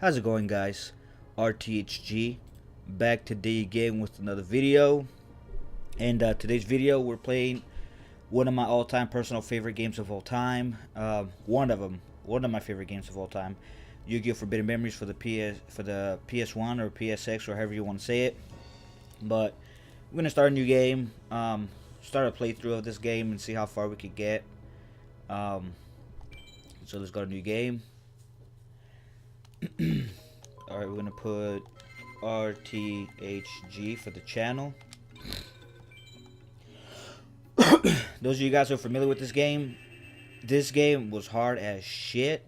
How's it going, guys? RTHG back today again with another video. And today's video, we're playing one of my all-time personal favorite games of all time. One of my favorite games of all time. Yu-Gi-Oh! Forbidden Memories for the PS1 or PSX or however you want to say it. But we're gonna start a new game. Start a playthrough of this game and see how far we could get. So let's go to new game. Alright, we're gonna put RTHG for the channel. Those of you guys who are familiar with this game was hard as shit,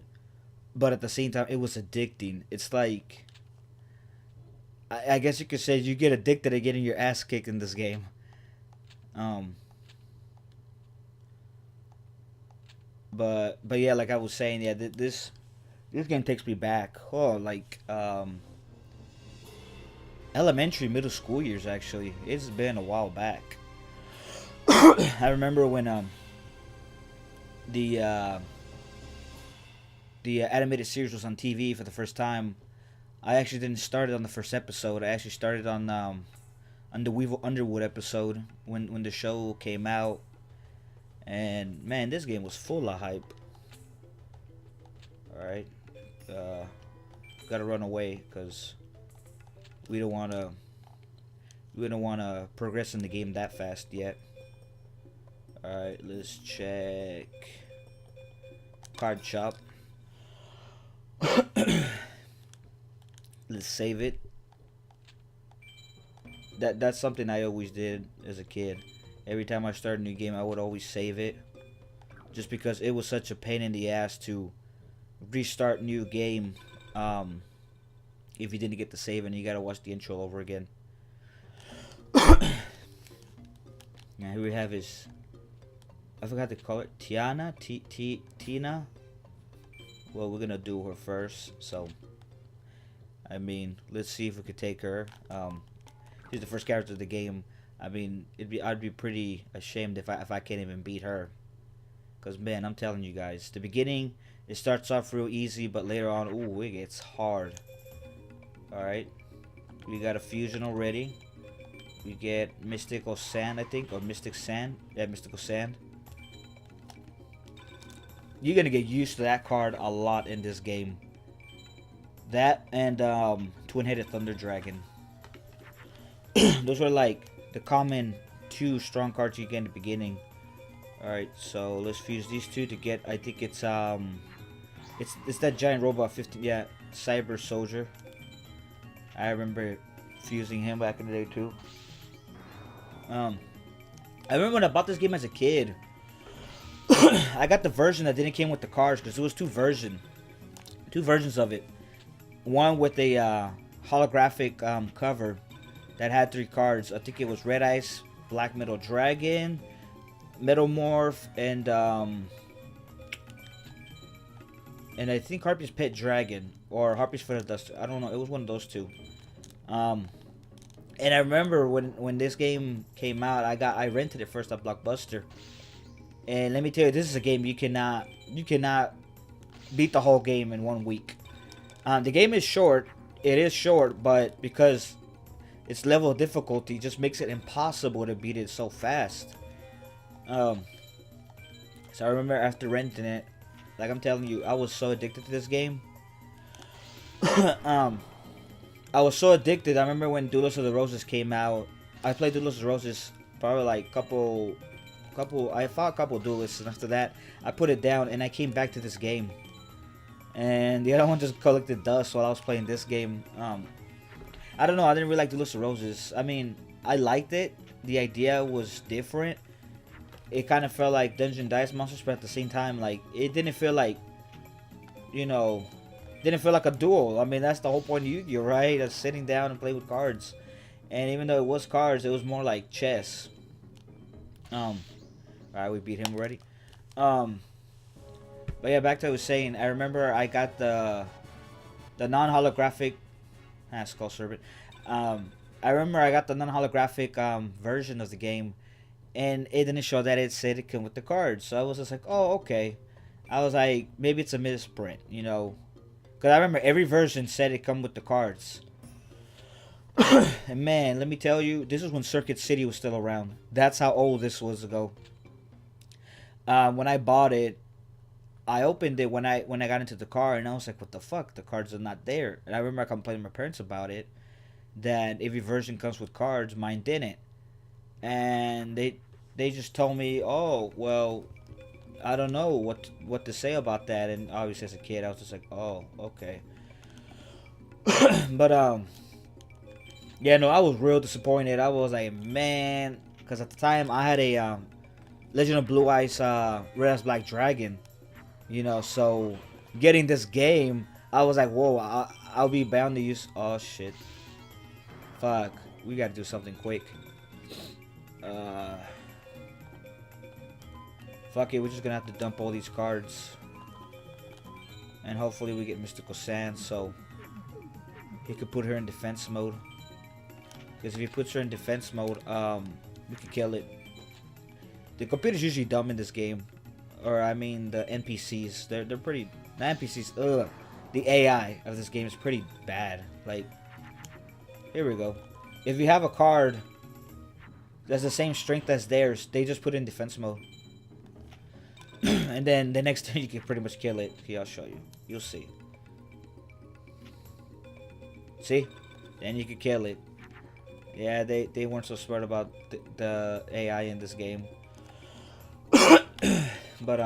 but at the same time, it was addicting. It's like, I guess you could say you get addicted to getting your ass kicked in this game. But yeah, like I was saying, yeah, this game takes me back. Oh, like elementary, middle school years. Actually, it's been a while back. I remember when the animated series was on TV for the first time. I actually didn't start it on the first episode. I actually started on the Weevil Underwood episode when the show came out. And man, this game was full of hype. All right, gotta run away because we don't wanna progress in the game that fast yet. All right, let's check card shop. Let's save it. That's something I always did as a kid. Every time I started a new game, I would always save it, just because it was such a pain in the ass to restart new game if you didn't get the save and you gotta watch the intro over again. Now here we have is, I forgot to call it, Tiana, Tina. Well, we're gonna do her first, so I mean, let's see if we could take her. She's the first character of the game. I mean, I'd be pretty ashamed if I can't even beat her. Cause man, I'm telling you guys, the beginning it starts off real easy, but later on, ooh, it gets hard. All right, we got a fusion already. We get Mystical Sand, I think, or Mystic Sand. Yeah, Mystical Sand. You're gonna get used to that card a lot in this game. That and Twin-Headed Thunder Dragon. Those were like the common two strong cards you get in the beginning. Alright, so let's fuse these two to get, I think it's that giant robot 15, yeah, Cyber Soldier. I remember fusing him back in the day too. I remember when I bought this game as a kid. I got the version that didn't came with the cards because there was two versions of it. One with a holographic cover that had 3 cards. I think it was Red Ice, Black Metal Dragon, Metal Morph, and I think Harpy's Pet Dragon or Harpy's Foot of Dust. I don't know. It was one of those two. And I remember when this game came out, I rented it first at Blockbuster. And let me tell you, this is a game you cannot beat the whole game in 1 week. The game is short. It is short, but because its level of difficulty just makes it impossible to beat it so fast. So I remember after renting it, like I'm telling you, I was so addicted to this game. I was so addicted. I remember when Duelist of the Roses came out. I played Duelist of the Roses probably like I fought a couple duelists, and after that I put it down and I came back to this game. And the other one just collected dust while I was playing this game. I don't know, I didn't really like Duelist of Roses. I mean, I liked it. The idea was different. It kind of felt like Dungeon Dice Monsters, but at the same time, like, it didn't feel like, you know, didn't feel like a duel. I mean, that's the whole point of Yu-Gi-Oh, right? That's sitting down and play with cards. And even though it was cards, it was more like chess. Alright, we beat him already. But yeah, back to what I was saying. I remember I got the non-holographic Skull Serpent. I remember I got the non-holographic version of the game, and it didn't show that it said it came with the cards. So I was just like, oh, okay. I was like, maybe it's a misprint, you know. Because I remember every version said it come with the cards. And man, let me tell you, this is when Circuit City was still around. That's how old this was ago. When I bought it, I opened it when I got into the car, and I was like, "What the fuck? The cards are not there." And I remember complaining to my parents about it. That every version comes with cards, mine didn't, and they just told me, "Oh, well, I don't know what to say about that." And obviously, as a kid, I was just like, "Oh, okay." But yeah, no, I was real disappointed. I was like, man, because at the time I had a Legend of Blue Eyes Red as Black Dragon, so getting this game, I was like, whoa, I'll be bound to use. Oh shit, fuck, we gotta do something quick. Uh, fuck it, we're just gonna have to dump all these cards, and hopefully we get Mystical Sand so he could put her in defense mode. Because if he puts her in defense mode, we could kill it. The computer's usually dumb in this game. Or, I mean, the NPCs. They're pretty... The NPCs... Ugh. The AI of this game is pretty bad. Like, here we go. If you have a card that's the same strength as theirs, they just put it in defense mode. And then the next turn you can pretty much kill it. Here, I'll show you. You'll see. See? Then you can kill it. Yeah, they weren't so smart about the AI in this game. But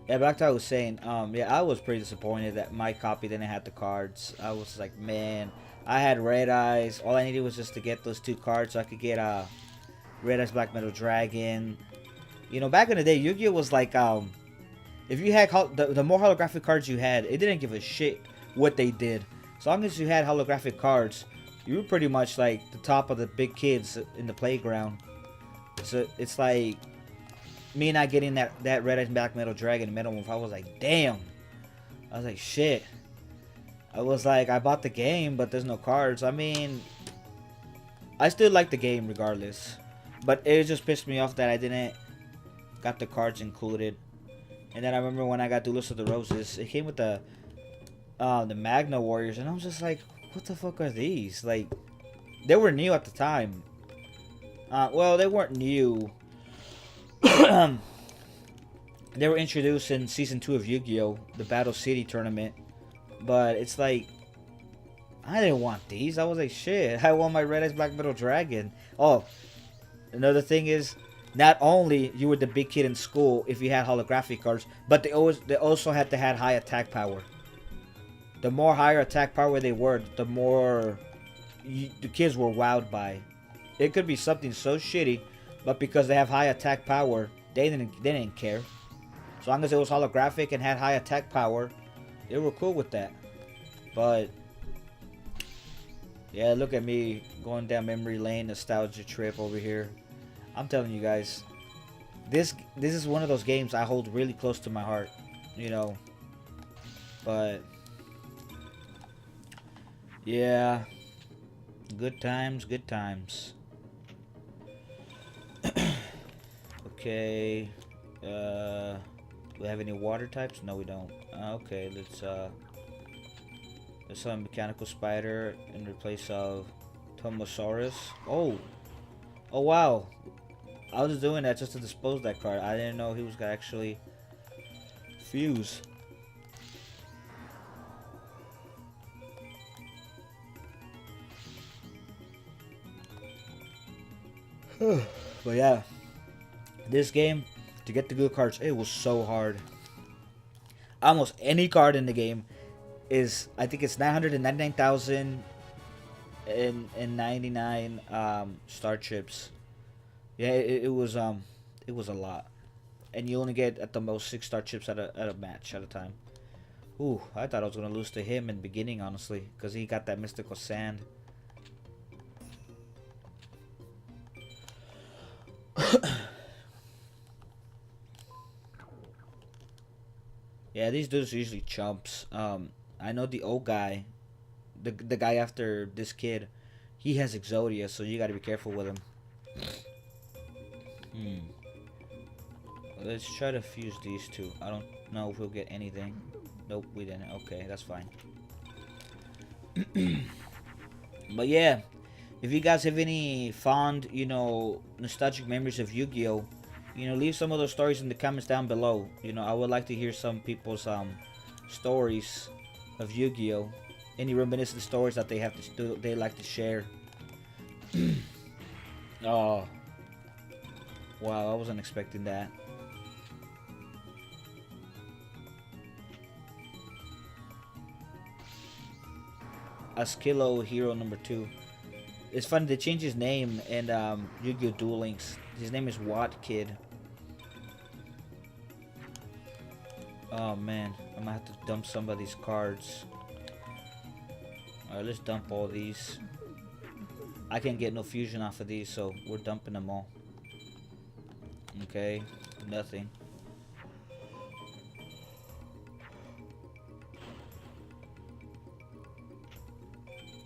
yeah, back to what I was saying. Yeah, I was pretty disappointed that my copy didn't have the cards. I was like, man, I had Red Eyes. All I needed was just to get those 2 cards so I could get Red Eyes Black Metal Dragon. Back in the day, Yu-Gi-Oh was like if you had the more holographic cards you had, it didn't give a shit what they did. As long as you had holographic cards, you were pretty much like the top of the big kids in the playground. So it's like me not getting that Red Eyes Black Metal Dragon Metal Wolf. I was like, damn. I was like, shit. I was like, I bought the game, but there's no cards. I mean, I still like the game regardless, but it just pissed me off that I didn't got the cards included. And then I remember when I got Duelist of the Roses, it came with the Magna Warriors, and I was just like, what the fuck are these? Like, they were new at the time. Well, they weren't new. They were introduced in Season 2 of Yu-Gi-Oh! The Battle City tournament. But it's like, I didn't want these. I was like, shit, I want my Red Eyes Black Metal Dragon. Oh, another thing is, not only you were the big kid in school if you had holographic cards, but they also had to have high attack power. The more higher attack power they were, the more the kids were wowed by. It could be something so shitty, but because they have high attack power, they didn't care. As long as it was holographic and had high attack power, they were cool with that. But yeah, look at me going down memory lane, nostalgia trip over here. I'm telling you guys, this is one of those games I hold really close to my heart, But yeah, good times, good times. Okay, do we have any water types? No, we don't. Okay, let's summon Mechanical Spider in replace of Tomosaurus. Oh wow, I was doing that just to dispose that card. I didn't know he was gonna actually fuse. But yeah, this game, to get the good cards, it was so hard. Almost any card in the game is, I think it's 999,099 star chips. Yeah, it was a lot, and you only get at the most 6 star chips at a match at a time. Ooh, I thought I was gonna lose to him in the beginning, honestly, because he got that Mystical Sand. Yeah, these dudes are usually chumps. I know the old guy, the guy after this kid, he has Exodia, so you gotta be careful with him. Let's try to fuse these two. I don't know if we'll get anything. Nope, we didn't. Okay, that's fine. But yeah, if you guys have any fond, nostalgic memories of Yu-Gi-Oh, leave some of those stories in the comments down below. I would like to hear some people's stories of Yu-Gi-Oh. Any reminiscent stories that they like to share. Oh, wow! I wasn't expecting that. Askilo Hero number 2. It's funny, they changed his name in Yu-Gi-Oh! Duel Links. His name is Watt Kid. Oh man, I'm gonna have to dump some of these cards. Alright, let's dump all these. I can't get no fusion off of these, so we're dumping them all. Okay, nothing.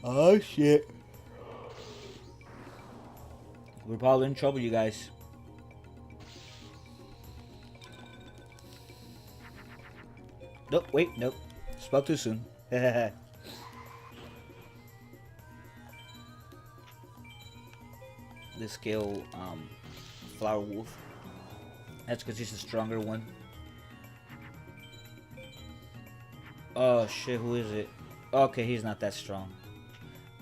Oh shit. We're probably in trouble, you guys. Nope, wait, nope. Spoke too soon. The scale, Flower Wolf. That's because he's a stronger one. Oh shit, who is it? Okay, he's not that strong.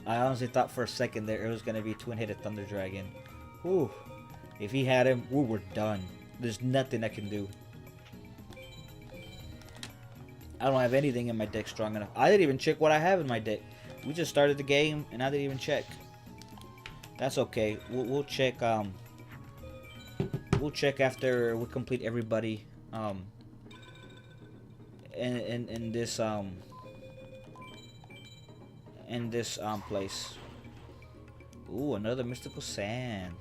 I honestly thought for a second there it was gonna be twin-headed Thunder Dragon. Ooh, if he had him, we were done. There's nothing I can do. I don't have anything in my deck strong enough. I didn't even check what I have in my deck. We just started the game and I didn't even check. That's okay. We'll check. We'll check after we complete everybody. In this place. Ooh, another mystical sand.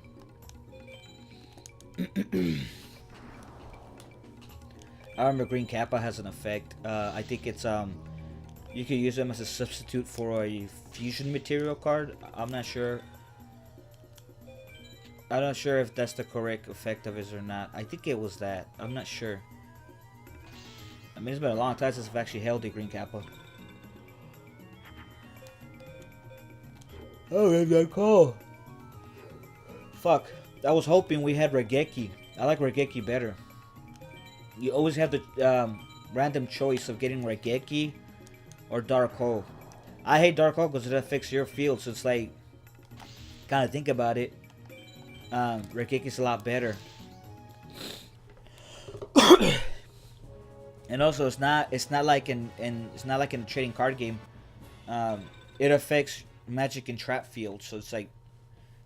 I remember Green Kappa has an effect. I think it's you can use them as a substitute for a fusion material card. I'm not sure. I'm not sure if that's the correct effect of it or not. I think it was that. I'm not sure. I mean, it's been a long time since I've actually held a Green Kappa. Oh, it's that cool. Fuck. I was hoping we had Raigeki. I like Raigeki better. You always have the random choice of getting Raigeki or Dark Hole. I hate Dark Hole because it affects your field, so it's like, kind of think about it. Raigeki's a lot better. And also, it's not like in a trading card game. It affects magic and trap fields, so it's kind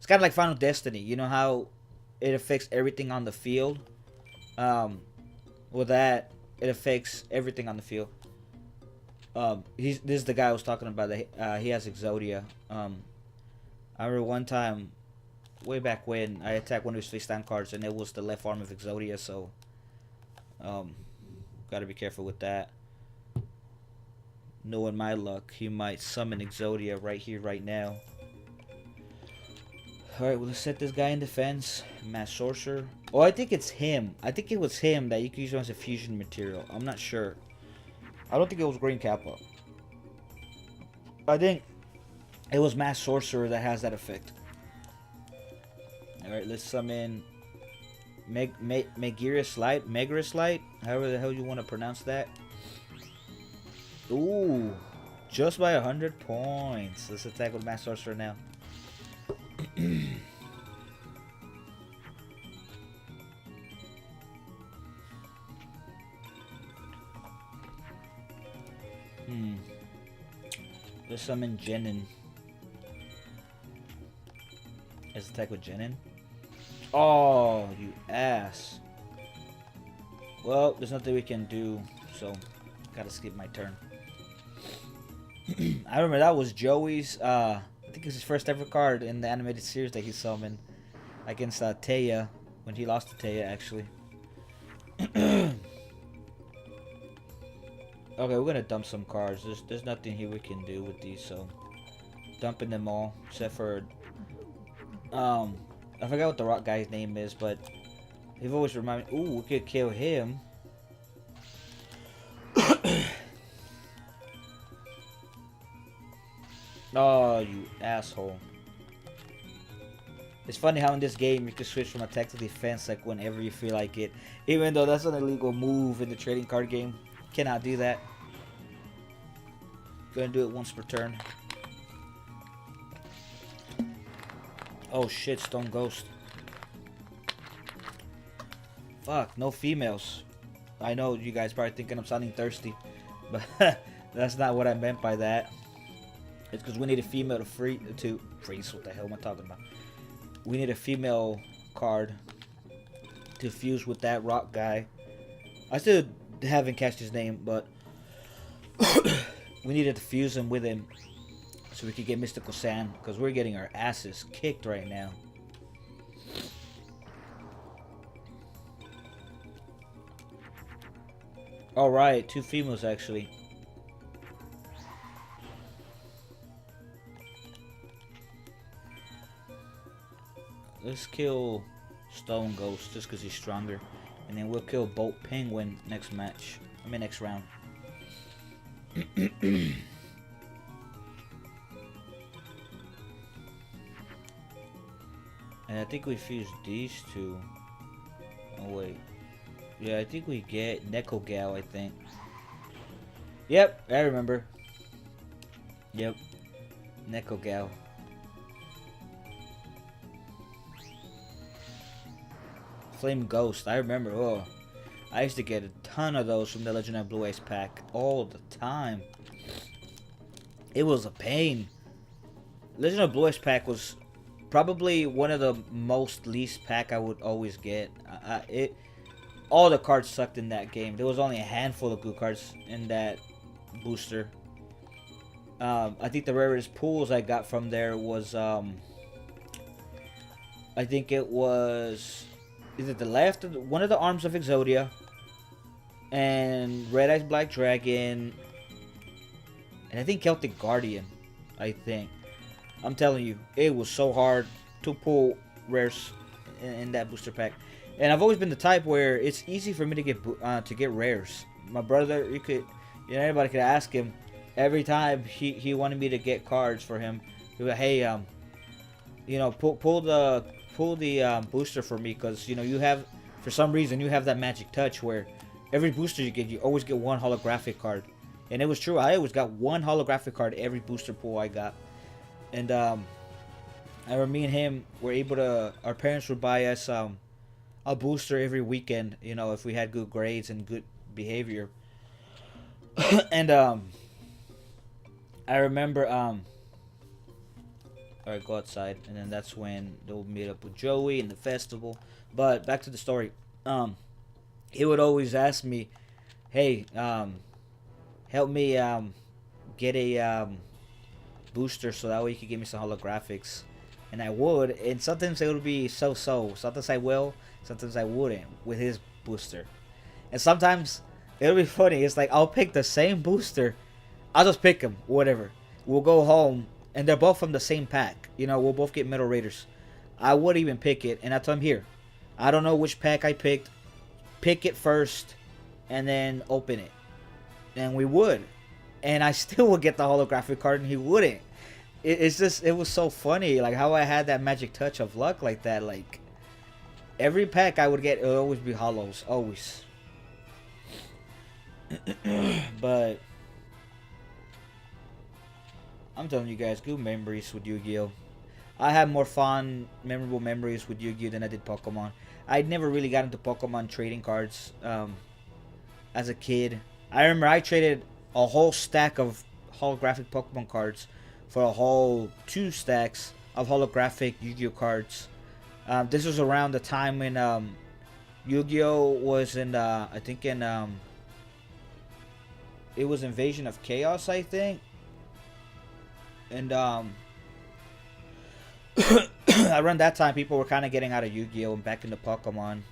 of like Final Destiny. You know how it affects everything on the field. With that, it affects everything on the field. This is the guy I was talking about. That he has Exodia. I remember one time, way back when, I attacked one of his face down cards, and it was the left arm of Exodia. So, gotta be careful with that. Knowing my luck, he might summon Exodia right here, right now. Alright, well, let's set this guy in defense. Mass Sorcerer. Oh, I think it's him. I think it was him that you could use as a fusion material. I'm not sure. I don't think it was Green Kappa. I think it was Mass Sorcerer that has that effect. Alright, let's summon Megaris Light. However the hell you want to pronounce that. Ooh, just by 100 points. Let's attack with Mass Sorcerer now. Let's summon Jenin. Let's attack with Jenin. Oh, you ass. Well, there's nothing we can do, so gotta skip my turn. I remember that was Joey's, I think it was his first ever card in the animated series that he summoned against Taya, when he lost to Taya, actually. Okay, we're gonna dump some cards. There's nothing here we can do with these, so dumping them all, except for I forgot what the rock guy's name is, but he've always reminded me. Ooh, we could kill him. Oh, you asshole. It's funny how in this game you can switch from attack to defense like whenever you feel like it. Even though that's an illegal move in the trading card game. Cannot do that. Gonna do it once per turn. Oh shit, Stone Ghost. Fuck, no females. I know you guys probably thinking I'm sounding thirsty. But that's not what I meant by that. It's because we need a female to freeze. What the hell am I talking about? We need a female card to fuse with that rock guy. I still haven't catched his name, but we needed to fuse him with him so we could get Mystical Sand, because we're getting our asses kicked right now. Alright, 2 females actually. Let's kill Stone Ghost just because he's stronger. And then we'll kill Bolt Penguin next match. I mean next round. And I think we fused these two. Oh wait. Yeah, I think we get Neko Gal, I think. Yep, I remember. Yep. Neko Gal. Flame Ghost, I remember. Oh, I used to get a ton of those from the Legend of Blue Eyes pack all the time. It was a pain. Legend of Blue Eyes pack was probably one of the most least pack I would always get. All the cards sucked in that game. There was only a handful of good cards in that booster. I think the rarest pools I got from there was I think it was either the left of one of the arms of Exodia and Red Eyes Black Dragon, and I think Celtic Guardian. I think. I'm telling you, it was so hard to pull rares in that booster pack. And I've always been the type where it's easy for me to get rares. My brother, anybody could ask him. Every time he wanted me to get cards for him, he would, hey, pull the booster for me, because you have, for some reason, you have that magic touch where every booster you get, you always get one holographic card. And it was true. I always got one holographic card every booster pull I got. And I remember me and him were able to. Our parents would buy us a booster every weekend. If we had good grades and good behavior. And I remember. All right, go outside, and then that's when they'll meet up with Joey in the festival. But back to the story. He would always ask me, "Hey, help me get a booster so that way you could give me some holographics." And I would, and sometimes it would be so-so. Sometimes I will, sometimes I wouldn't with his booster. And sometimes it'll be funny. It's like I'll pick the same booster. I'll just pick them, whatever. We'll go home, and they're both from the same pack. We'll both get Metal Raiders. I would even pick it, and I tell him, here, I don't know which pack I picked. Pick it first, and then open it. And we would. And I still would get the holographic card, and he wouldn't. It was so funny, like how I had that magic touch of luck like that. Like every pack I would get, it would always be holos, always. But I'm telling you guys, good memories with Yu-Gi-Oh. I have more fun, memorable memories with Yu-Gi-Oh than I did Pokemon. I never really got into Pokemon trading cards as a kid. I remember I traded a whole stack of holographic Pokemon cards for a whole 2 stacks of holographic Yu-Gi-Oh cards. This was around the time when Yu-Gi-Oh was in, I think in, it was Invasion of Chaos, I think. And around that time, people were kind of getting out of Yu-Gi-Oh and back into Pokemon.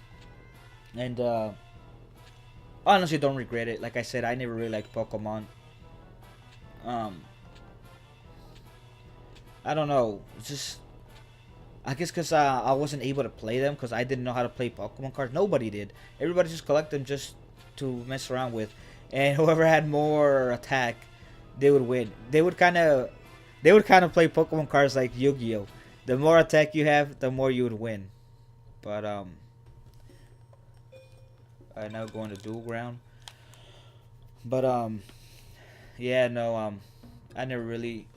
And honestly, don't regret it. Like I said, I never really liked Pokemon. I don't know. It's just, I guess because I wasn't able to play them because I didn't know how to play Pokemon cards. Nobody did. Everybody just collected them just to mess around with. And whoever had more attack, they would win. They would kind of, They would kind of play Pokemon cards like Yu-Gi-Oh. The more attack you have, the more you would win. But I now going to dual ground. But yeah, no, I never really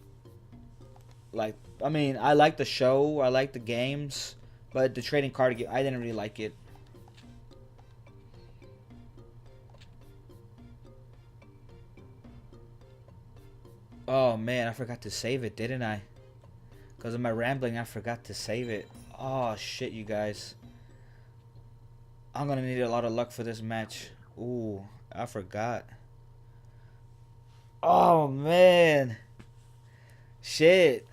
like. I mean, I like the show, I like the games, but the trading card game, I didn't really like it. Oh man, I forgot to save it, didn't I? Because of my rambling, I forgot to save it. Oh shit, you guys. I'm gonna need a lot of luck for this match. Ooh, I forgot. Oh man. Shit.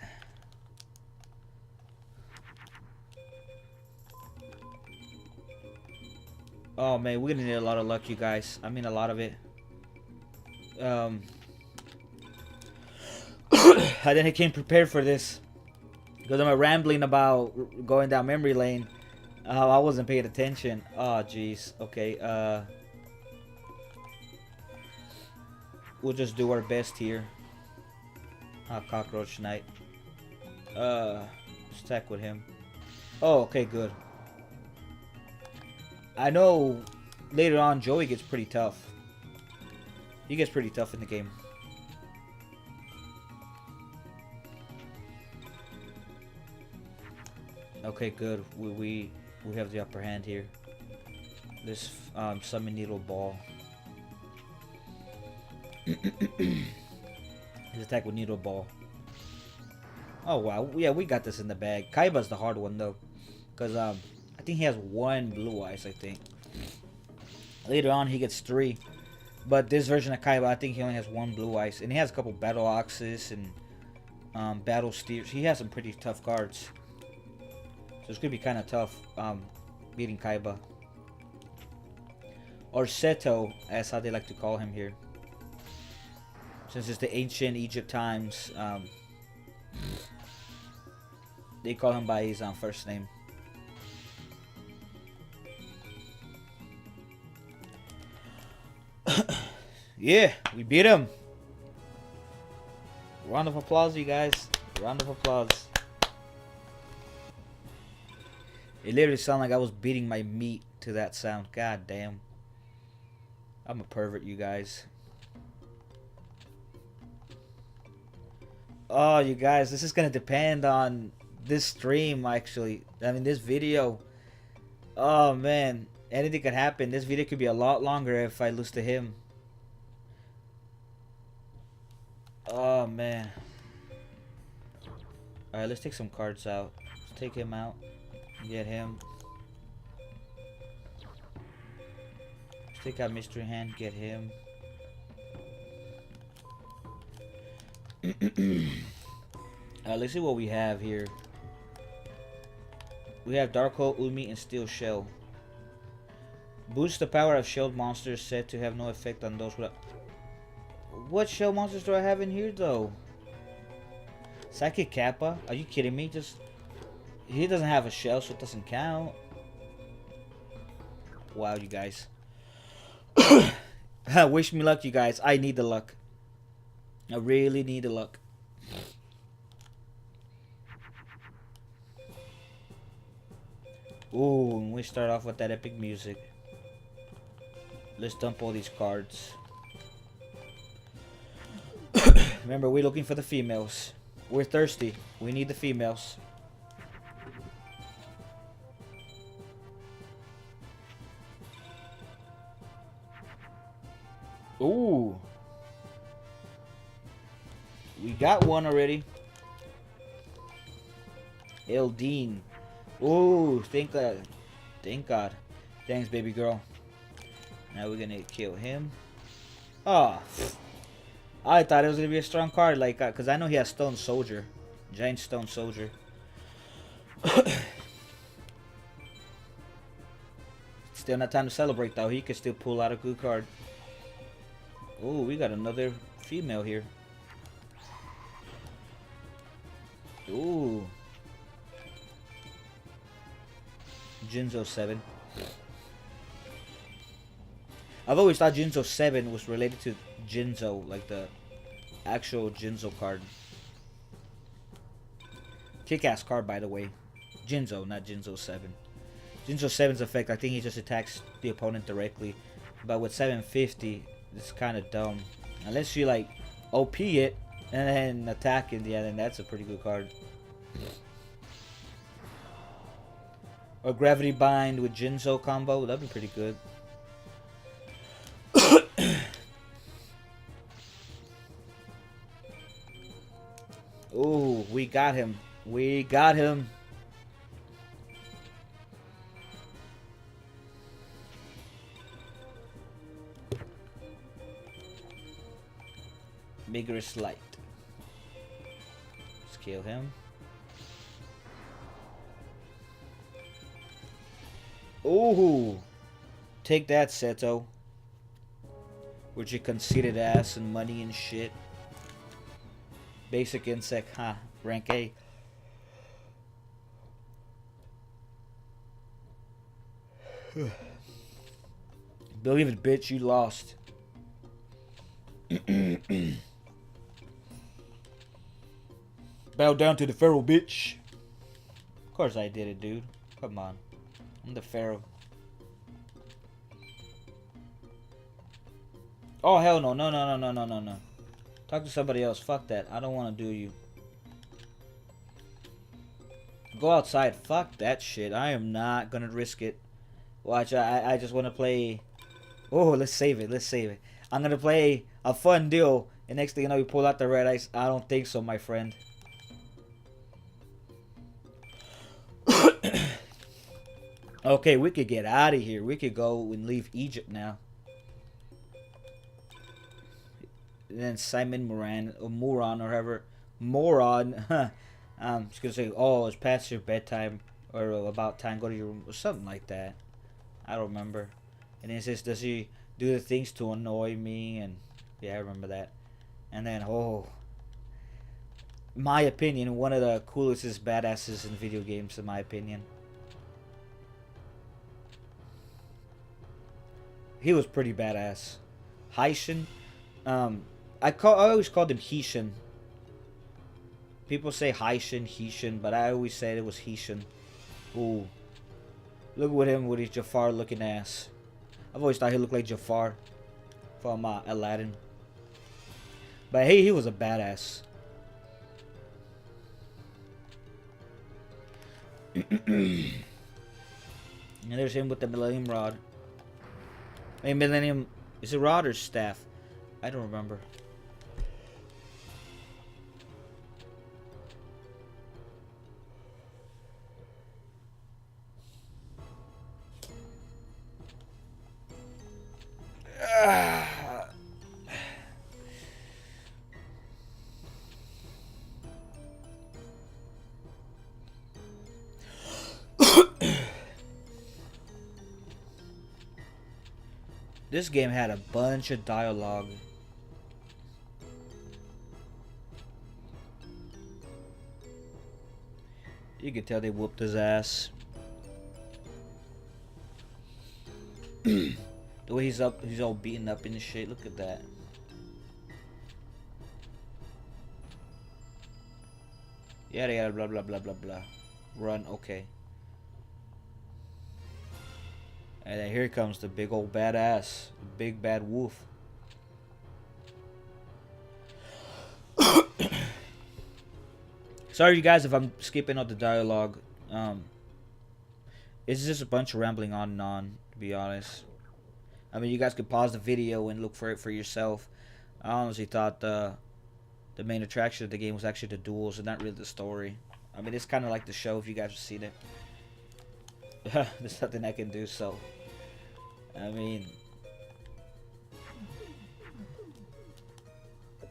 Oh man, we're gonna need a lot of luck, you guys. I mean, a lot of it. Um, I didn't came prepared for this because I'm rambling about going down memory lane. I wasn't paying attention. Oh jeez. Okay. We'll just do our best here. Cockroach Knight. Stack with him. Oh, okay, good. I know later on Joey gets pretty tough. He gets pretty tough in the game. Okay, good. We have the upper hand here. This summon needle ball. His attack with needle ball. Oh wow, yeah, we got this in the bag. Kaiba's the hard one though, cause I think he has one blue eyes. I think later on he gets 3, but this version of Kaiba, I think he only has one blue eyes, and he has a couple battle oxes and battle steers. He has some pretty tough cards, so it's gonna be kind of tough beating Kaiba, or Seto, as how they like to call him here, since it's the ancient Egypt times. They call him by his first name. Yeah, we beat him. Round of applause, you guys. Round of applause. It literally sounded like I was beating my meat to that sound. God damn. I'm a pervert, you guys. Oh, you guys, this is gonna depend on this stream, actually. I mean, this video. Oh man, anything could happen. This video could be a lot longer if I lose to him. Oh man. Alright, let's take some cards out. Let's take him out. Get him. Let's take out Mystery Hand. Get him. Let's see what we have here. We have Dark Hole, Umi, and Steel Shell. Boost the power of shelled monsters said to have no effect on those without... What shell monsters do I have in here though? Psychic Kappa? Are you kidding me? Just... He doesn't have a shell, so it doesn't count. Wow, you guys. Wish me luck, you guys. I need the luck. I really need the luck. Ooh, and we start off with that epic music. Let's dump all these cards. Remember, we're looking for the females. We're thirsty. We need the females. Ooh. We got one already. Eldine. Ooh, thank God. Thank God. Thanks, baby girl. Now we're gonna kill him. Oh. I thought it was gonna be a strong card, like, cause I know he has Stone Soldier. Giant Stone Soldier. Still not time to celebrate though. He could still pull out a good card. Ooh, we got another female here. Ooh. Jinzo 7. I've always thought Jinzo 7 was related to Jinzo, like the actual Jinzo card. Kick-ass card, by the way. Jinzo, not Jinzo 7. Jinzo 7's effect, I think he just attacks the opponent directly. But with 750, it's kind of dumb. Unless you like OP it and then attack it, yeah, then that's a pretty good card. Or Gravity Bind with Jinzo combo, that'd be pretty good. Ooh, we got him. We got him. Vigorous Light. Let's kill him. Ooh. Take that, Seto. With your conceited ass and money and shit. Basic insect, huh? Rank A. Believe it, bitch, you lost. Bow down to the Pharaoh, bitch. Of course I did it, dude. Come on. I'm the Pharaoh. Oh, hell no. No, no, no, no, no, no, no. Talk to somebody else. Fuck that. I don't want to do you. Go outside. Fuck that shit. I am not gonna risk it. Watch, I just want to play. Oh, let's save it. Let's save it. I'm gonna play a fun deal. And next thing you know, you pull out the red ice. I don't think so, my friend. Okay, we could get out of here. We could go and leave Egypt now. And then Simon Moran, or Moron, or whoever. Moron. Just gonna say, oh, it's past your bedtime. Or about time, go to your room. Or something like that. I don't remember. And then it says, does he do the things to annoy me? And yeah, I remember that. And then, oh. My opinion, one of the coolest badasses in video games, in my opinion. He was pretty badass. Heishin. I always called him Heishin. People say Heishin, Heishin, but I always said it was Heishin. Ooh. Look at him with his Jafar looking ass. I've always thought he looked like Jafar from Aladdin. But hey, he was a badass. And there's him with the Millennium Rod. Hey, Millennium, is it rod or staff? I don't remember. This game had a bunch of dialogue. You could tell they whooped his ass. The way he's all beaten up in the shit. Look at that. Yada yada blah blah blah blah blah. Run, okay. And then here comes the big old badass, the big bad wolf. Sorry, you guys, if I'm skipping out the dialogue. It's just a bunch of rambling on and on, to be honest. I mean, you guys could pause the video and look for it for yourself. I honestly thought the main attraction of the game was actually the duels and not really the story. I mean, it's kind of like the show if you guys have seen it. There's nothing I can do, so. I mean,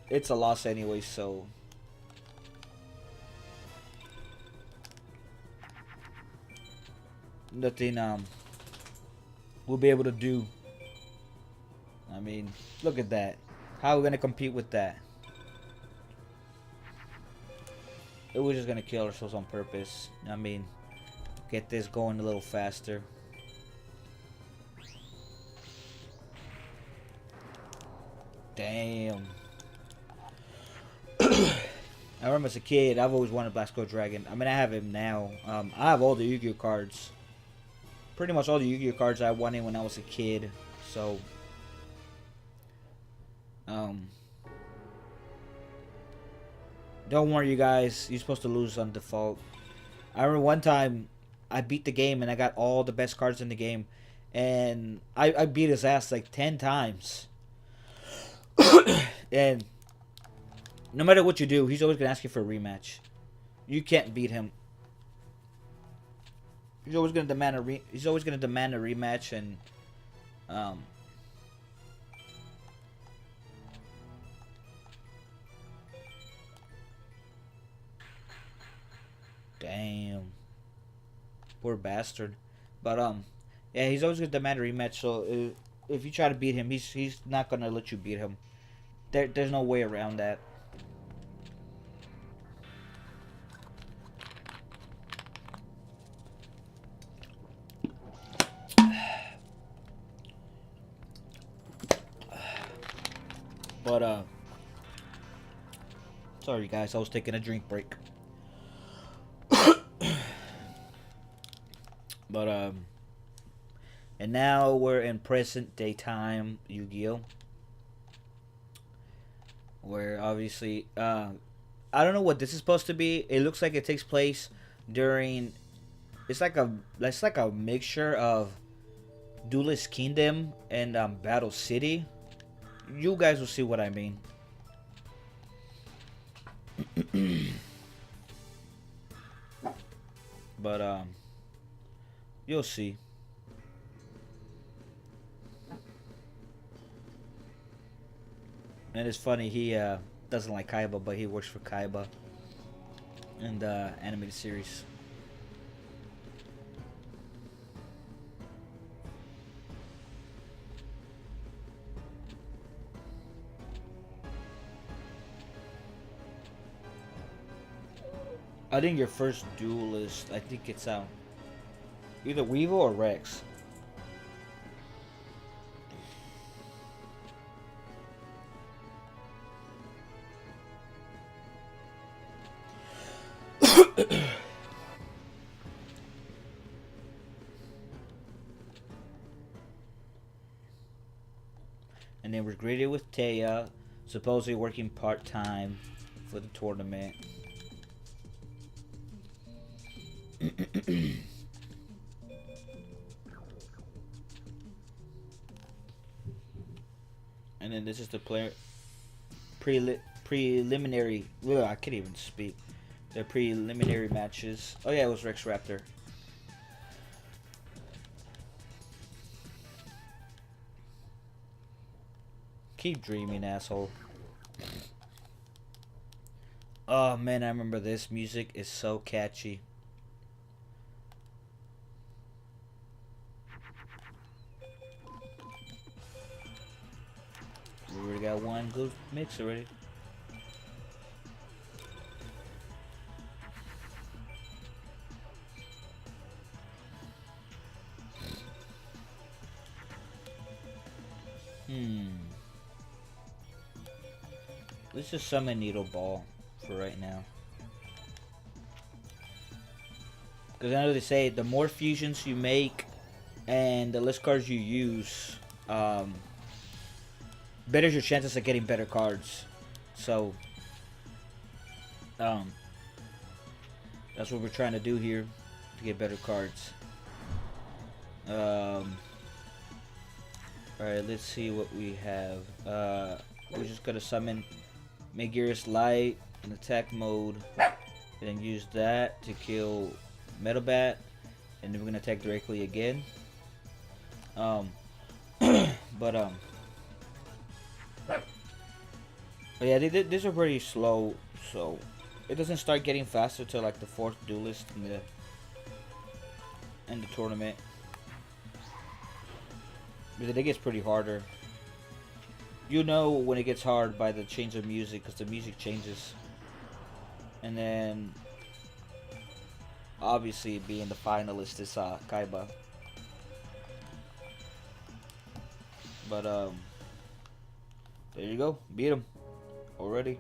it's a loss anyway, so. Nothing we'll be able to do. I mean, look at that. How are we gonna compete with that? We're just gonna kill ourselves on purpose. I mean, get this going a little faster. Damn. I remember as a kid, I've always wanted Black Skull Dragon. I mean, I have him now. I have all the Yu-Gi-Oh cards. Pretty much all the Yu-Gi-Oh cards I wanted when I was a kid. So, um, don't worry, you guys. You're supposed to lose on default. I remember one time I beat the game and I got all the best cards in the game, and I beat his ass like 10 times. And no matter what you do, he's always gonna ask you for a rematch. You can't beat him. He's always gonna demand a rematch, and um, damn, poor bastard. But yeah, he's always gonna demand a rematch. So if you try to beat him, he's not gonna let you beat him. There's no way around that. But sorry guys, I was taking a drink break. But and now we're in present day time Yu-Gi-Oh, where obviously I don't know what this is supposed to be. It looks like it takes place during, it's like a mixture of Duelist Kingdom and Battle City. You guys will see what I mean. But you'll see. And it's funny, he doesn't like Kaiba, but he works for Kaiba in the animated series. I think your first duelist, I think it's either Weevil or Rex. And then we're graded with Taya, supposedly working part-time for the tournament. And then this is the preliminary. Ugh, I can't even speak. The preliminary matches. Oh yeah, it was Rex Raptor. Keep dreaming, asshole. Oh man, I remember this music is so catchy. We already got one good mix already. Let's just summon Needle Ball for right now. Because I know they say the more fusions you make and the less cards you use, better your chances of getting better cards. So, that's what we're trying to do here to get better cards. Alright, let's see what we have. We're just gonna summon Megaris Light in attack mode, and then use that to kill Metal Bat, and then we're gonna attack directly again. But yeah, these are pretty slow, so it doesn't start getting faster till like the 4th duelist in the tournament. But it gets pretty harder. You know when it gets hard by the change of music, because the music changes. And then obviously being the finalist is Kaiba. But there you go, beat him already.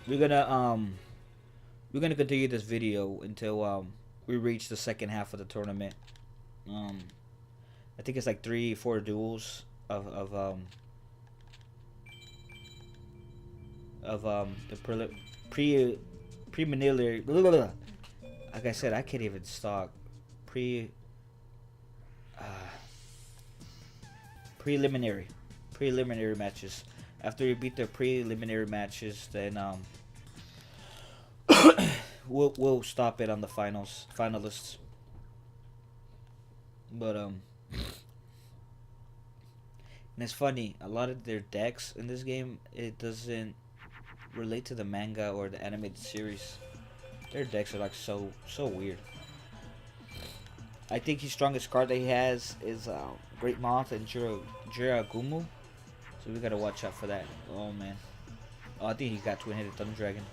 we're gonna continue this video until we reach the second half of the tournament. Um, I think it's like 3, 4 duels of the preliminary. Like I said, I can't even talk. Pre uh, preliminary matches. After we beat the preliminary matches, then we'll stop it on the finalists. But and it's funny, a lot of their decks in this game, it doesn't relate to the manga or the animated series. Their decks are like so weird. I think his strongest card that he has is Great Moth and Jiragumu. So we gotta watch out for that. Oh man. Oh, I think he got twin-headed Thunder Dragon.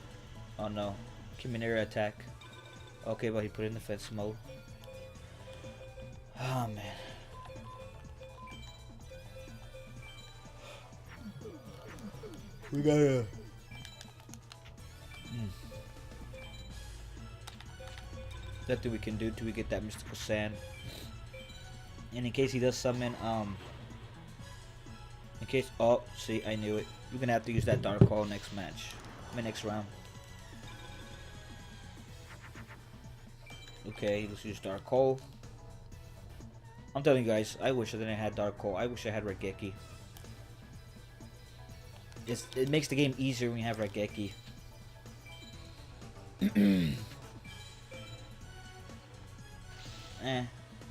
Oh no. Kiminera attack. Okay, but he put it in defense mode. Oh man. We gotta... Nothing we can do till we get that Mystical Sand. And in case he does summon, in case... Oh, see, I knew it. You're gonna have to use that Dark Hole next match. Next round. Okay, let's use Dark Hole. I'm telling you guys, I wish I didn't have Dark Hole. I wish I had Raigeki. It makes the game easier when you have Raigeki.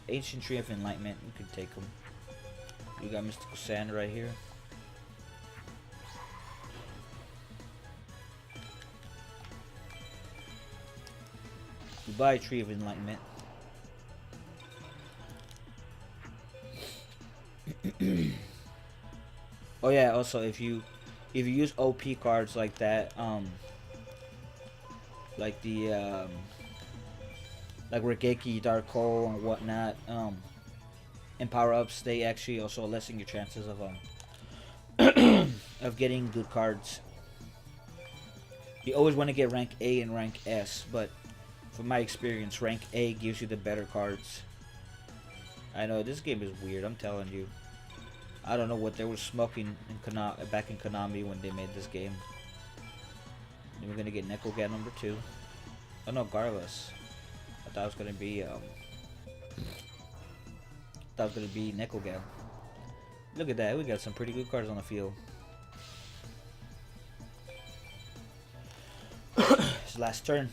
Ancient Tree of Enlightenment, you can take them. You got Mystical Sand right here. You buy Tree of Enlightenment. Oh yeah, also if you use OP cards like that, like the like Raigeki, Dark Hole, and whatnot, and power-ups, they actually also lessen your chances of of getting good cards. You always want to get rank A and rank S, but from my experience, rank A gives you the better cards. I know this game is weird, I'm telling you. I don't know what they were smoking in back in Konami when they made this game. Then we're gonna get Nekogat number 2. Oh no, Garlus. I thought it was gonna be Nekogat. Look at that, we got some pretty good cards on the field. It's last turn.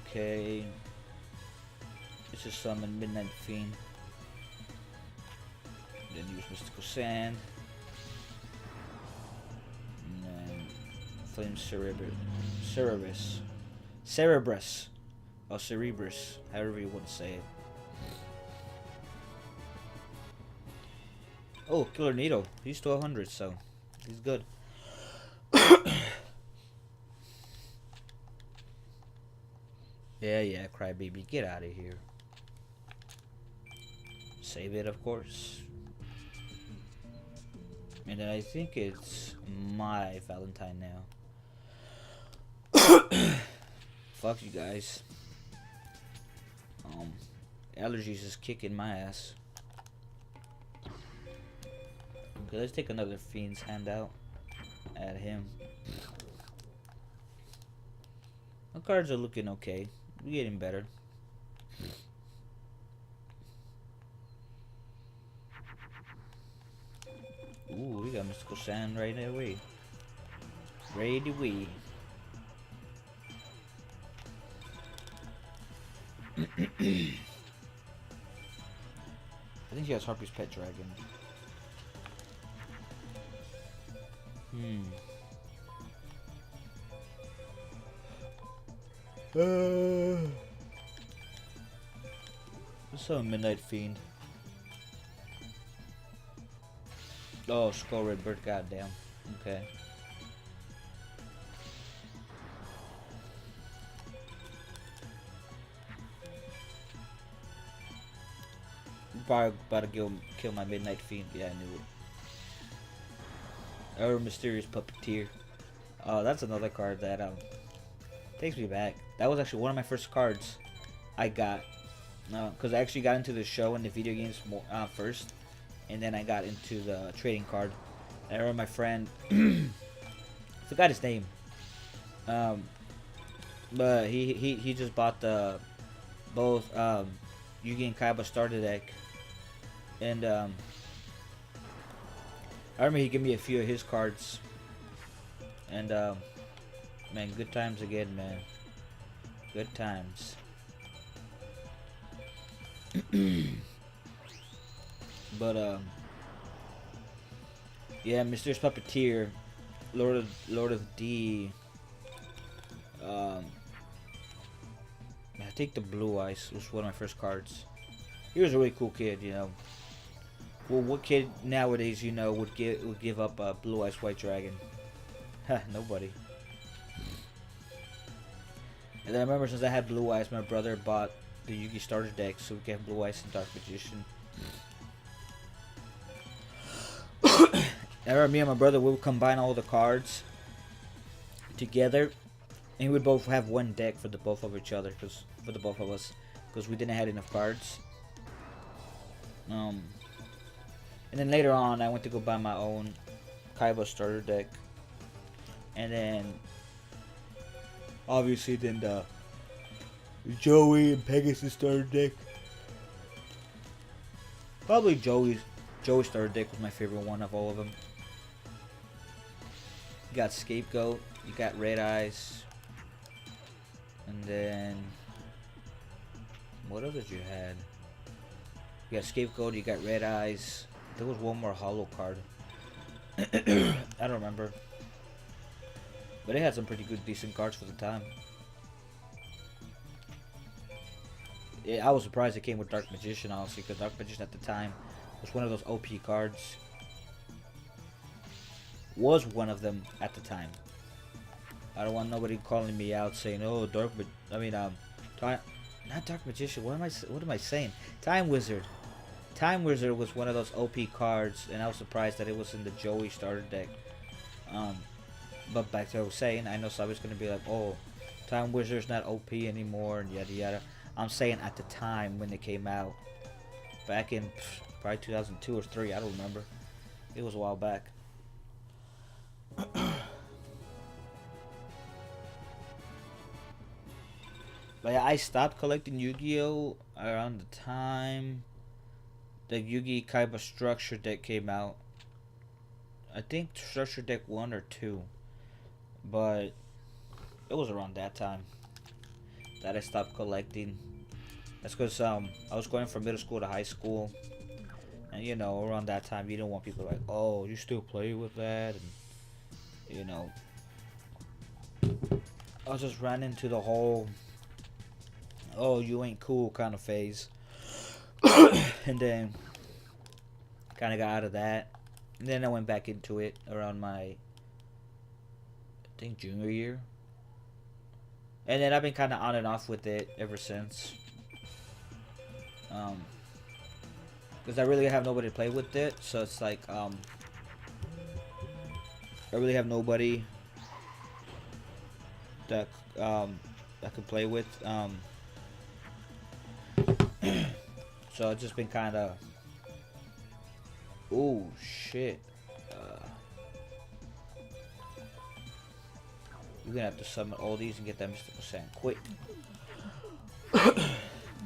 Okay. Let's just summon Midnight Fiend. Then use Mystical Sand. And then Flame Cerebrus. Oh, Cerebrus. However you want to say it. Oh, Killer Needle. He's to 100, so he's good. Yeah, Crybaby, get out of here. Save it, of course. And then I think it's my Valentine now. Fuck you guys. Allergies is kicking my ass. Okay, let's take another Fiend's handout. Add him. The cards are looking okay. We're getting better. Ooh, we got Mystical Sand right away. Right away. I think she has Harpy's Pet Dragon. What's up, Midnight Fiend? Oh, Skull Redbird, goddamn. Okay. probably about to kill my Midnight Fiend. Yeah, I knew it. Or Mysterious Puppeteer. That's another card that takes me back. That was actually one of my first cards I got. Because I actually got into the show and the video games first, and then I got into the trading card. I remember my friend, forgot his name, but he just bought the both Yugi and Kaiba starter deck, and I remember he gave me a few of his cards, and man, good times again, man, good times. But yeah, Mysterious Puppeteer, Lord of D. I think the Blue Eyes was one of my first cards. He was a really cool kid, you know. Well, what kid nowadays, you know, would give up a Blue Eyes White Dragon? Ha, nobody. And then I remember since I had Blue Eyes, my brother bought the Yugi starter deck, so we could have Blue Eyes and Dark Magician. I remember me and my brother would combine all the cards together, and we would both have one deck for the both of each other, for the both of us, because we didn't have enough cards. And then later on, I went to go buy my own Kaiba starter deck, and then obviously then the Joey and Pegasus starter deck. Probably Joey's starter deck was my favorite one of all of them. You got Scapegoat, you got Red Eyes, and then what others you had? You got Scapegoat, you got Red Eyes. There was one more hollow card. I don't remember. But it had some pretty good, decent cards for the time. Yeah, I was surprised it came with Dark Magician, honestly, because Dark Magician at the time was one of those OP cards. Was one of them at the time. I don't want nobody calling me out saying, "Oh, not Dark Magician. What am I saying? Time Wizard. Time Wizard was one of those OP cards, and I was surprised that it was in the Joey starter deck. But back to what I was saying, I know somebody's gonna be like, "Oh, Time Wizard's not OP anymore," and yada yada. I'm saying at the time when it came out, back in probably 2002 or 3, I don't remember. It was a while back. But yeah, I stopped collecting Yu-Gi-Oh! Around the time the Yugi Kaiba structure deck came out. I think structure deck 1 or 2. But it was around that time that I stopped collecting. That's because I was going from middle school to high school, and you know, around that time you don't want people like, "Oh, you still play with that," and you know, I just ran into the whole "oh, you ain't cool" kind of phase. And then kind of got out of that, and then I went back into it around my, I think, junior year, and then I've been kind of on and off with it ever since. Because I really have nobody to play with it, so it's like I really have nobody that I could play with. So it's just been kind of, oh shit. You're gonna have to summon all these and get that Mystical Sand quick.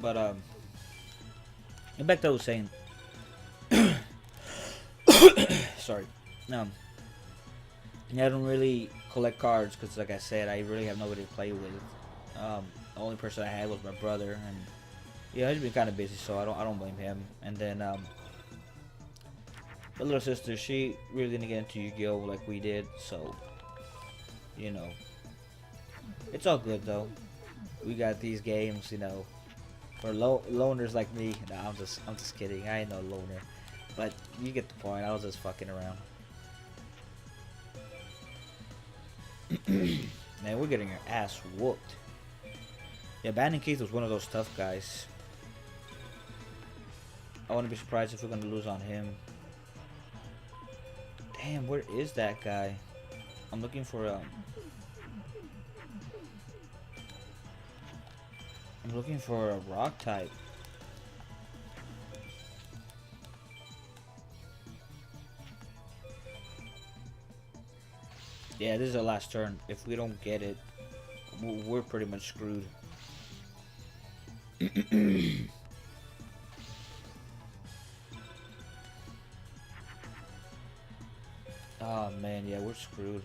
But and back to what I was saying. Sorry. I don't really collect cards because, like I said, I really have nobody to play with. The only person I had was my brother, and yeah, he's been kind of busy, so I don't blame him. And then my little sister, she really didn't get into Yu-Gi-Oh! Like we did, so you know, it's all good though. We got these games, you know, for loners like me. Nah, I'm just kidding. I ain't no loner, but you get the point. I was just fucking around. Man, we're getting our ass whooped. Yeah, Bandon Keith was one of those tough guys. I wouldn't be surprised if we're gonna lose on him. Damn, where is that guy? I'm looking for I'm looking for a rock type. Yeah, this is our last turn. If we don't get it, we're pretty much screwed. Oh man, yeah, we're screwed.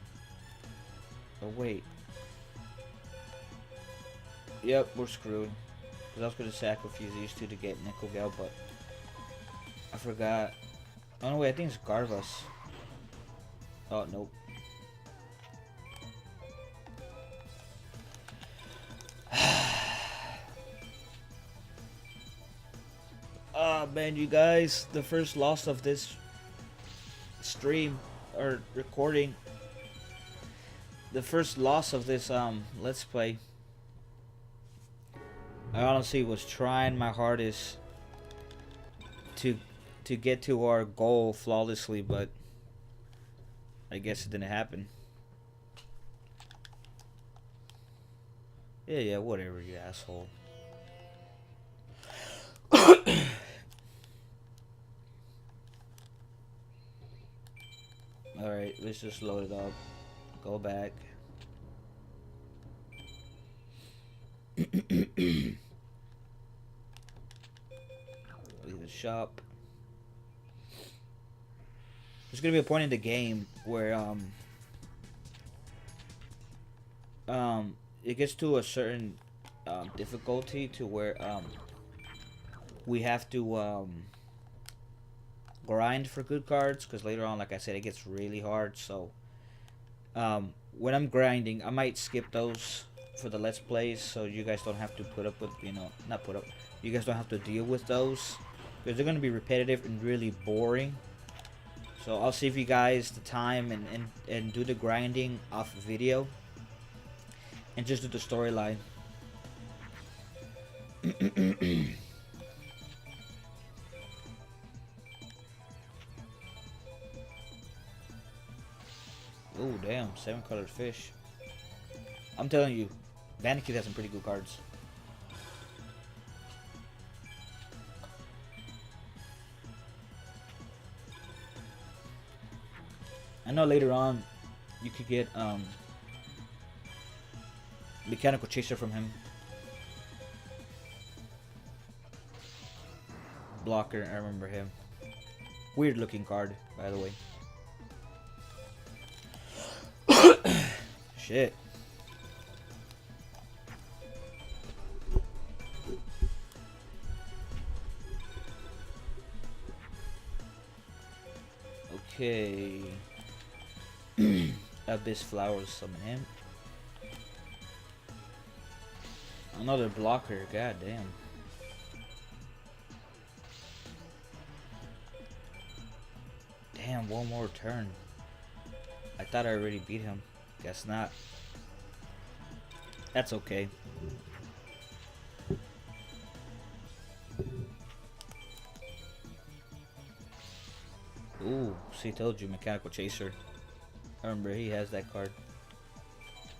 Oh wait. Yep, we're screwed. Cause I was gonna sacrifice these two to get Nickel, but I forgot. Oh no, wait, I think it's Garvas. Oh nope. Oh man, you guys, the first loss of this stream or recording. The first loss of this let's play. I honestly was trying my hardest to get to our goal flawlessly, but I guess it didn't happen. Yeah, whatever, you asshole. Alright, let's just load it up. Go back. Leave the shop. There's gonna be a point in the game where it gets to a certain difficulty to where we have to grind for good cards, because later on, like I said, it gets really hard. So when I'm grinding, I might skip those for the let's plays, so you guys don't have to put up with, you know, not put up, you guys don't have to deal with those, because they're going to be repetitive and really boring. So I'll save you guys the time and do the grinding off video and just do the storyline. Oh damn, 7-colored fish. I'm telling you, Vanikith has some pretty good cards. I know later on you could get Mechanical Chaser from him. Blocker, I remember him. Weird looking card, by the way. Shit. Okay. Abyss Flowers, summon him. Another blocker, god damn. Damn, one more turn. I thought I already beat him. Guess not. That's okay. Ooh, see, told you, Mechanical Chaser. I remember he has that card.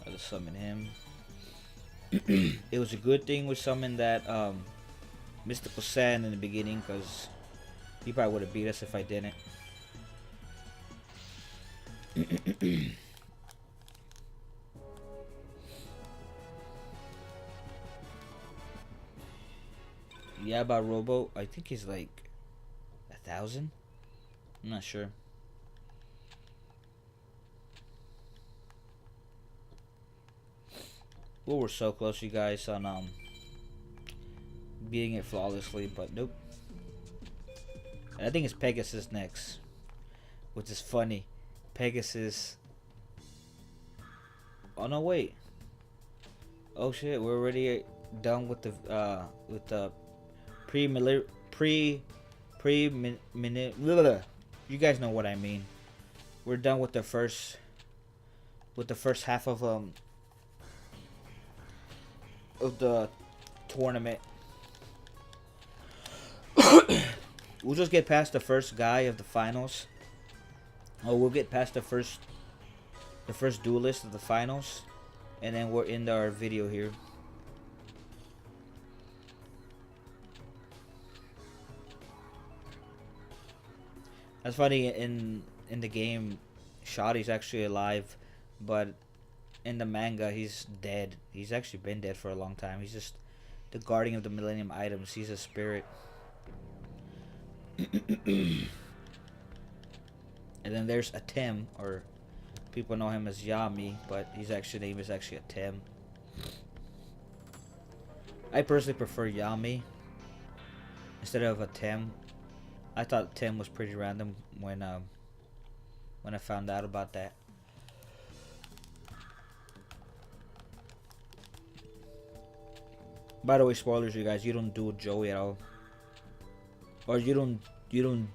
I'll just summon him. It was a good thing we summoned that Mystical Sand in the beginning, because he probably would have beat us if I didn't. Yeah, about Robo, I think he's like 1,000. I'm not sure. Well, we're so close, you guys, on beating it flawlessly, but nope. And I think it's Pegasus next, which is funny. Pegasus. Oh no, wait. Oh shit, we're already done with the you guys know what I mean. We're done with the first half of the tournament. we'll just get past the first guy of the finals. Oh, we'll get past the first duelist of the finals, and then we're in our video here. That's funny. In the game, Shadi's actually alive, but in the manga, he's dead. He's actually been dead for a long time. He's just the guardian of the Millennium Items. He's a spirit. And then there's Atem, or people know him as Yami, but his actual name is actually Atem. I personally prefer Yami instead of Atem. I thought Tim was pretty random when I found out about that. By the way, spoilers, you guys. You don't duel Joey at all, or you don't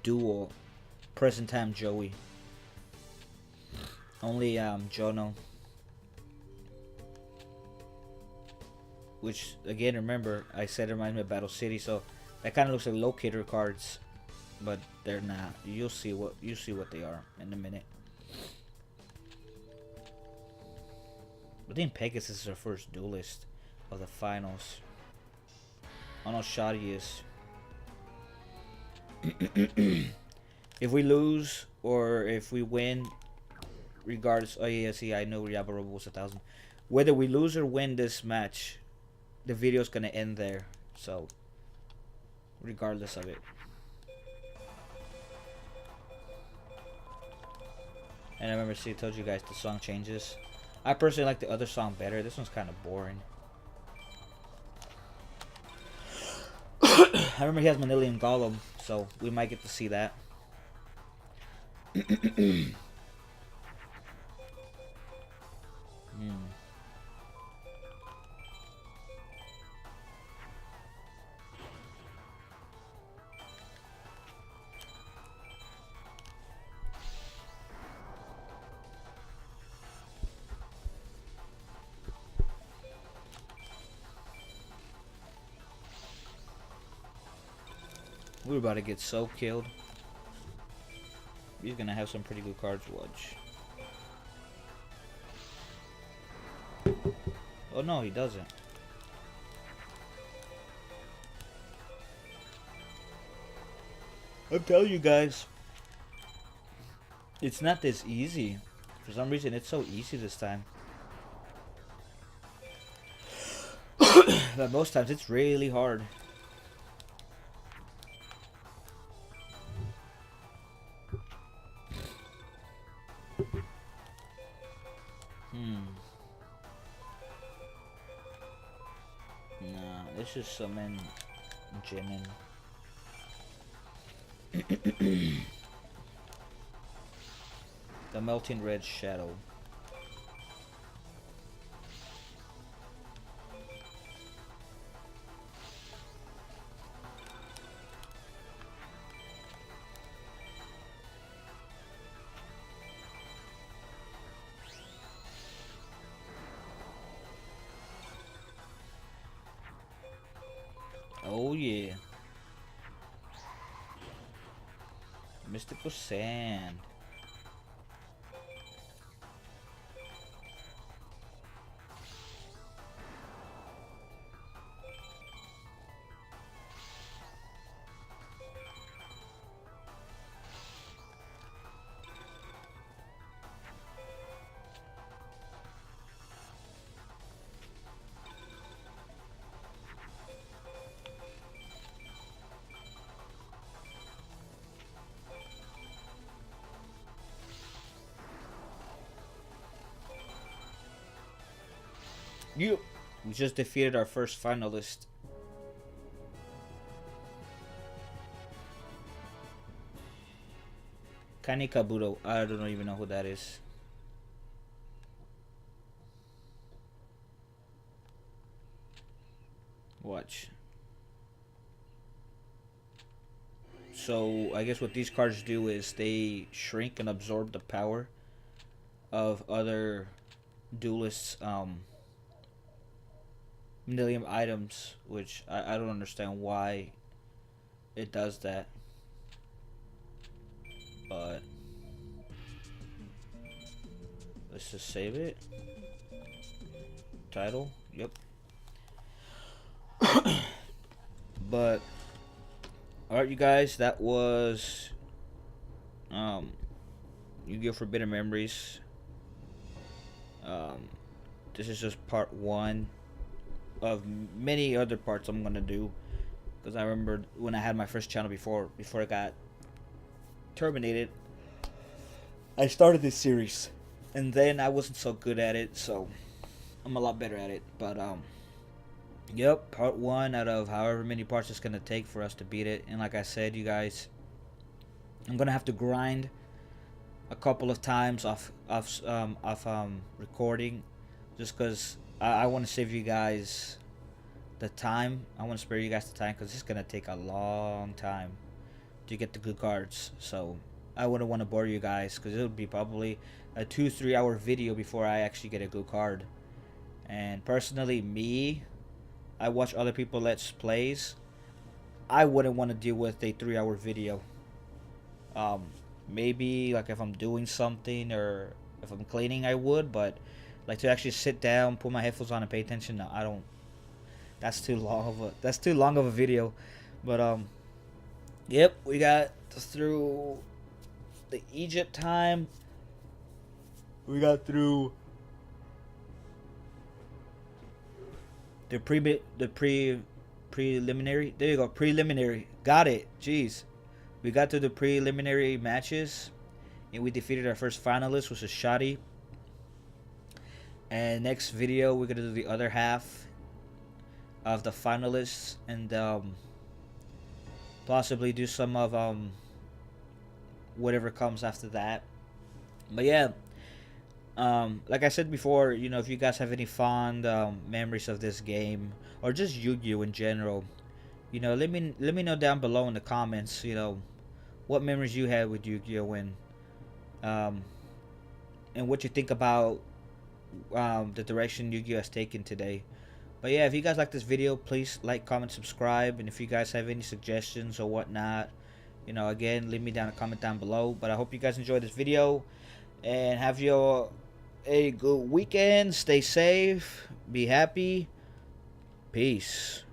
duel present time Joey. Only Jono. Which again, remember I said it reminds me of Battle City, so that kind of looks like locator cards. But they're not. You'll see what they are in a minute. I think Pegasus is our first duelist of the finals. I know Shadi is. If we lose or if we win, regardless. Oh yeah, see, I know Yabaroba was 1,000. Whether we lose or win this match, the video's gonna end there. So, regardless of it. And I remember, see, I told you guys the song changes. I personally like the other song better. This one's kind of boring. I remember he has Manilian Golem, so we might get to see that. We're about to get so killed. He's gonna have some pretty good cards. Watch. Oh no, he doesn't. I'm telling you guys, it's not this easy. For some reason, it's so easy this time. But most times, it's really hard. Nah, let's just summon Jimin. The Melting Red Shadow. Oh yeah. Mystical Sand. We just defeated our first finalist. Kani Kabuto. I don't even know who that is. Watch. So I guess what these cards do is they shrink and absorb the power of other duelists' Millennium Items, which I don't understand why it does that. but let's just save it. Title, yep. But alright, you guys, that was Yu-Gi-Oh! Forbidden Memories. This is just part one of many other parts I'm gonna do, because I remember when I had my first channel before it got terminated, I started this series, and then I wasn't so good at it, so I'm a lot better at it. But yep, part one out of however many parts it's gonna take for us to beat it. And like I said, you guys, I'm gonna have to grind a couple of times off recording, just because I want to save you guys the time. I want to spare you guys the time, because it's gonna take a long time to get the good cards. So I wouldn't want to bore you guys, because it would be probably a 2-3 hour video before I actually get a good card. And personally, me, I watch other people let's plays. I wouldn't want to deal with a 3-hour video. Maybe like if I'm doing something or if I'm cleaning, I would, but like to actually sit down, put my headphones on and pay attention, no, I don't. That's too long of a video. But yep, we got through the Egypt time. We got through the preliminary. There you go, preliminary. Got it. Jeez. We got to the preliminary matches, and we defeated our first finalist, which is Shoddy. And next video, we're gonna do the other half of the finalists, and possibly do some of whatever comes after that. But yeah, like I said before, you know, if you guys have any fond memories of this game, or just Yu-Gi-Oh in general, you know, let me know down below in the comments, you know, what memories you had with Yu-Gi-Oh! And what you think about the direction Yu-Gi-Oh! Has taken today. But yeah, if you guys like this video, please like, comment, subscribe, and if you guys have any suggestions or whatnot, you know, again, leave me down a comment down below. But I hope you guys enjoyed this video, and have a good weekend. Stay safe, be happy, peace.